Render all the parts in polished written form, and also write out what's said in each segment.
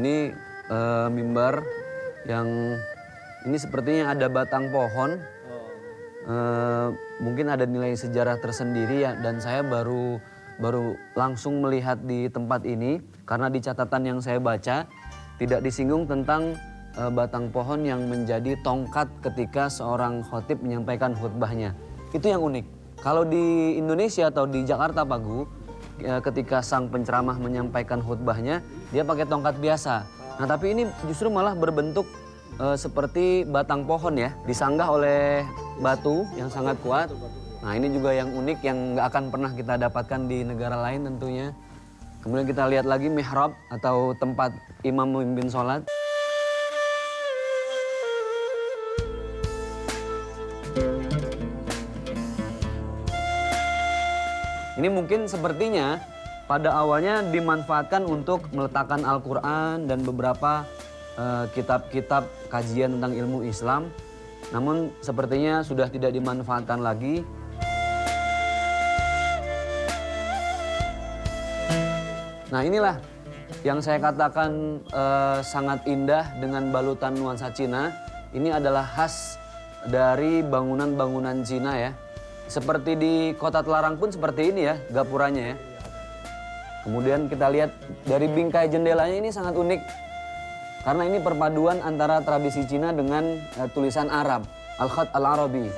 Ini mimbar yang ini sepertinya ada batang pohon. Mungkin ada nilai sejarah tersendiri ya, dan saya baru langsung melihat di tempat ini karena di catatan yang saya baca tidak disinggung tentang batang pohon yang menjadi tongkat ketika seorang khotib menyampaikan khutbahnya. Itu yang unik. Kalau di Indonesia atau di Jakarta Pak Gu, ketika sang penceramah menyampaikan khutbahnya, dia pakai tongkat biasa. Nah tapi ini justru malah berbentuk seperti batang pohon ya, disanggah oleh batu yang sangat kuat. Nah ini juga yang unik yang nggak akan pernah kita dapatkan di negara lain tentunya. Kemudian kita lihat lagi mihrab atau tempat imam memimpin sholat. Ini mungkin sepertinya pada awalnya dimanfaatkan untuk meletakkan Al-Quran dan beberapa kitab-kitab kajian tentang ilmu Islam. Namun sepertinya sudah tidak dimanfaatkan lagi. Nah inilah yang saya katakan sangat indah dengan balutan nuansa Cina. Ini adalah khas dari bangunan-bangunan Cina ya. Seperti di Kota Telarang pun seperti ini ya gapuranya ya. Kemudian kita lihat dari bingkai jendelanya ini sangat unik. Karena ini perpaduan antara tradisi Cina dengan tulisan Arab, Al-Khat Al-Arabi.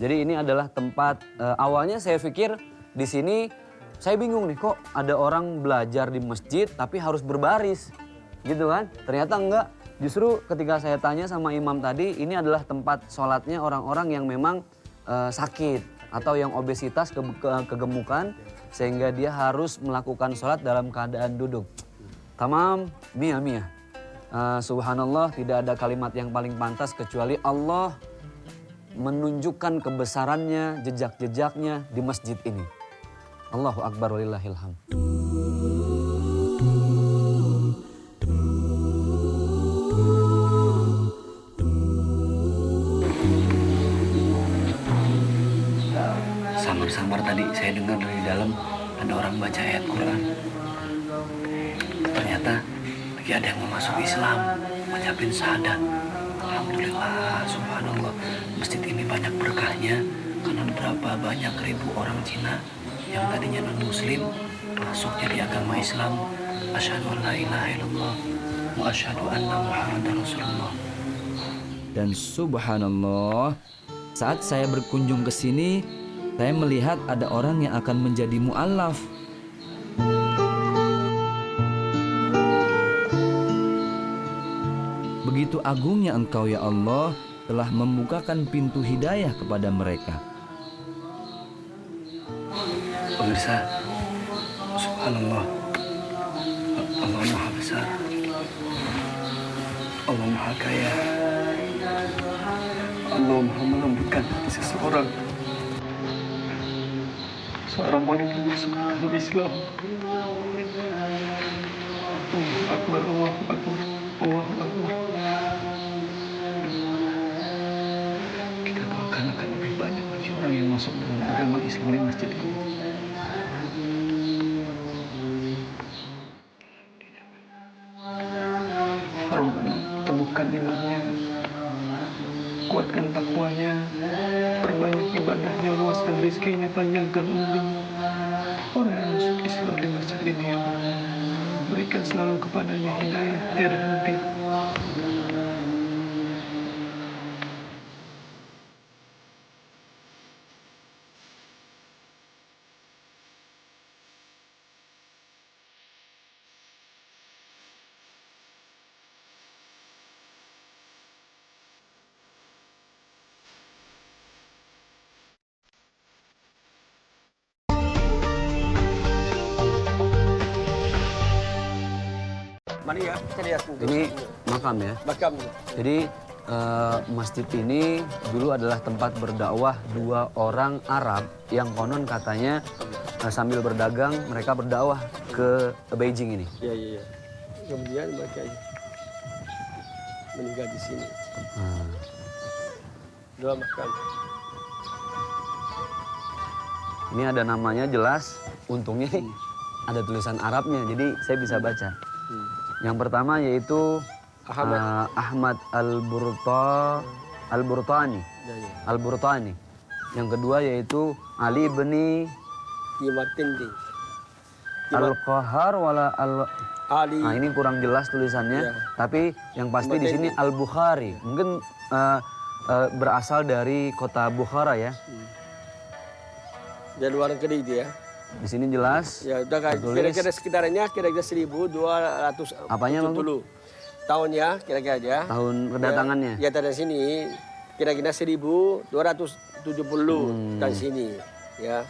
Jadi ini adalah tempat, awalnya saya pikir di sini, saya bingung nih kok ada orang belajar di masjid tapi harus berbaris. Gitu kan? Ternyata enggak. Justru ketika saya tanya sama imam tadi, ini adalah tempat sholatnya orang-orang yang memang sakit atau yang obesitas, kegemukan, sehingga dia harus melakukan sholat dalam keadaan duduk. Tamam, mia. Subhanallah, tidak ada kalimat yang paling pantas kecuali Allah menunjukkan kebesarannya, jejak-jejaknya di masjid ini. Allahu Akbar walillahil hamd. Samar-samar tadi saya dengar dari dalam ada orang baca ayat Quran. Ternyata lagi ada yang mau masuk Islam, mengucapin syahadat. Alhamdulillah, subhanallah. Masjid ini banyak berkahnya karena berapa banyak ribu orang Cina yang tadinya non-muslim masuk jadi agama Islam. Asyhadu an la ilaha illallah wa asyhadu anna Muhammadar Rasulullah. Dan subhanallah, saat saya berkunjung ke sini, saya melihat ada orang yang akan menjadi mu'allaf. Begitu agungnya Engkau ya Allah telah membukakan pintu hidayah kepada mereka. Pemirsa, subhanallah, Allah Maha Besar, Allah Maha Kaya, Allah Maha melembutkan hati seseorang. Seorang wanita masuk dalam Islam. Allahu Akbar, Allahu Akbar, Allahu Akbar. Kita doakan akan lebih banyak lagi orang yang masuk dalam agama Islam di masjid ini. Temukan imannya, kuatkan takwanya, perbanyak ibadahnya, luaskan rezekinya, panjangkan umurnya. Orang yang masuk Islam di masjid ini ya Allah, berikan selalu kepadanya hidayah tiada henti. Ini makam ya. Makam. Jadi masjid ini dulu adalah tempat berdakwah dua orang Arab yang konon katanya sambil berdagang mereka berdakwah ke Beijing ini. Iya. Kemudian mereka meninggal di sini. Dua makam. Ini ada namanya jelas, untungnya ada tulisan Arabnya, jadi saya bisa baca. Yang pertama yaitu Ahmad Al-Burtani. Ya, ya. Al-Burtani. Yang kedua yaitu Ali bin Imatindi. Al-Qahar wala Ali. Nah, ini kurang jelas tulisannya, Ya. tapi yang pasti di sini Al-Bukhari. Mungkin berasal dari kota Bukhara ya. Dari luar negeri dia. Di sini jelas. Ya, udah kan. tertulis. Kira-kira sekitarnya kira-kira 1200. Apanya, Bang? Tahunnya kira-kira aja. Tahun kedatangannya. Ya, dari sini kira-kira 1270 dari sini, ya.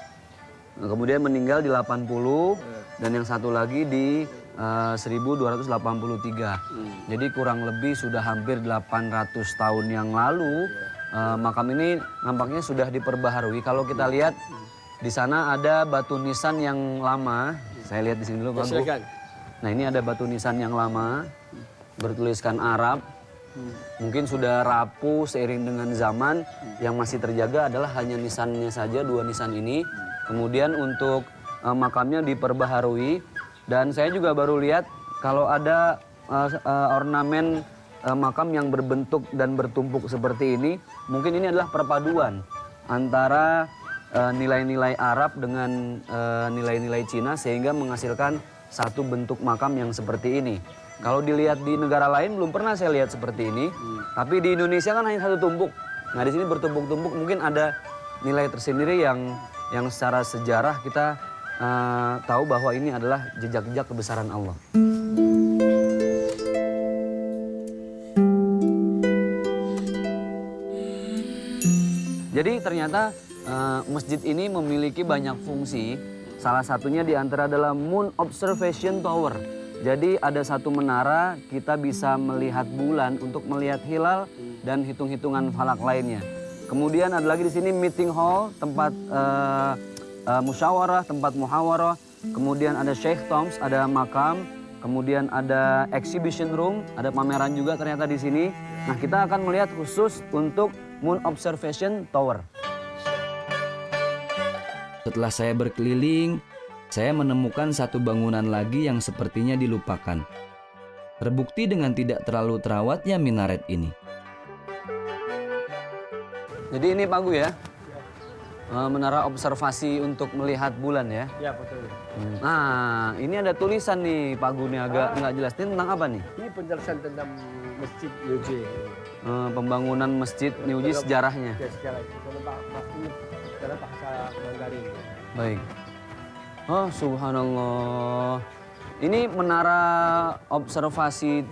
Nah, kemudian meninggal di 80 dan yang satu lagi di 1283. Jadi kurang lebih sudah hampir 800 tahun yang lalu makam ini nampaknya sudah diperbaharui. Kalau kita lihat di sana ada batu nisan yang lama. Saya lihat di sini dulu, Bang. Silakan. Nah, ini ada batu nisan yang lama bertuliskan Arab. Mungkin sudah rapuh seiring dengan zaman. Yang masih terjaga adalah hanya nisannya saja, 2 nisan ini. Kemudian untuk makamnya diperbaharui. Dan saya juga baru lihat kalau ada ornamen makam yang berbentuk dan bertumpuk seperti ini, mungkin ini adalah perpaduan antara nilai-nilai Arab dengan nilai-nilai Cina sehingga menghasilkan satu bentuk makam yang seperti ini. Kalau dilihat di negara lain belum pernah saya lihat seperti ini, tapi di Indonesia kan hanya satu tumpuk. Nah, di sini bertumpuk-tumpuk, mungkin ada nilai tersendiri yang secara sejarah kita tahu bahwa ini adalah jejak-jejak kebesaran Allah. Jadi ternyata masjid ini memiliki banyak fungsi. Salah satunya di antara adalah Moon Observation Tower. Jadi ada satu menara, kita bisa melihat bulan untuk melihat hilal dan hitung-hitungan falak lainnya. Kemudian ada lagi di sini meeting hall, tempat musyawarah, tempat muhawarah. Kemudian ada Sheikh Toms, ada makam. Kemudian ada exhibition room, ada pameran juga ternyata di sini. Nah, kita akan melihat khusus untuk Moon Observation Tower. Setelah saya berkeliling, saya menemukan satu bangunan lagi yang sepertinya dilupakan. Terbukti dengan tidak terlalu terawatnya minaret ini. Jadi ini Pak Gu ya, menara observasi untuk melihat bulan ya. Ya, betul. Nah, ini ada tulisan nih Pak Gu nih agak nggak jelas. Ini tentang apa nih? Ini penjelasan tentang Masjid Yuji. Pembangunan Masjid Niuji sejarahnya. Ya, sejarah itu. Dalam bahasa Mandarin. Baik. Oh, subhanallah. Ini menara observasi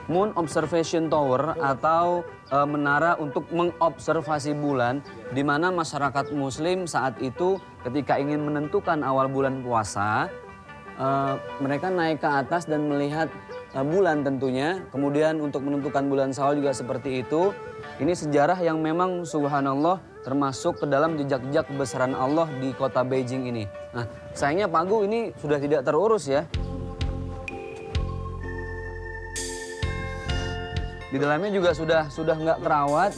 Moon Observation Tower atau menara untuk mengobservasi bulan, di mana masyarakat Muslim saat itu ketika ingin menentukan awal bulan puasa, mereka naik ke atas dan melihat bulan tentunya. Kemudian untuk menentukan bulan Syawal juga seperti itu. Ini sejarah yang memang subhanallah termasuk ke dalam jejak-jejak kebesaran Allah di kota Beijing ini. Nah, sayangnya Pak Gu ini sudah tidak terurus ya. Di dalamnya juga sudah nggak terawat.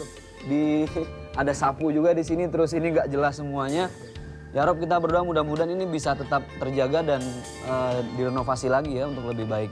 Ada sapu juga di sini, terus ini nggak jelas semuanya. Ya Rob, kita berdoa mudah-mudahan ini bisa tetap terjaga dan direnovasi lagi ya untuk lebih baik.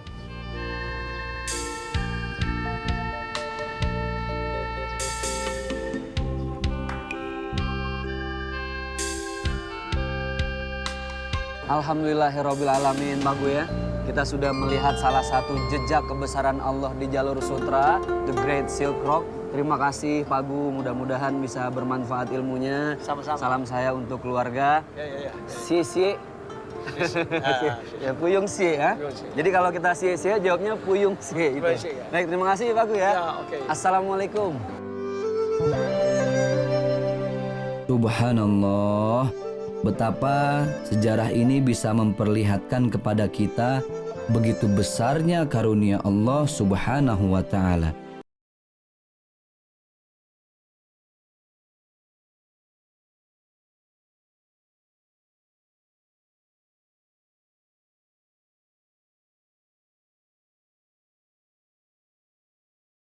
Alhamdulillahirrabbilalamin, Pak Gu ya. Kita sudah melihat salah satu jejak kebesaran Allah di jalur sutra, The Great Silk Road. Terima kasih Pak Gu, mudah-mudahan bisa bermanfaat ilmunya. Sama-sama. Salam saya untuk keluarga. Ya. Sie. Ya, Puyung Sie ya. Puyung Sie. Jadi kalau kita Sie jawabnya Puyung Sie. Gitu. Puyung Sie, ya. Baik, terima kasih Pak Gu ya. Ya, oke. Assalamualaikum. Subhanallah, betapa sejarah ini bisa memperlihatkan kepada kita begitu besarnya karunia Allah Subhanahu wa Ta'ala.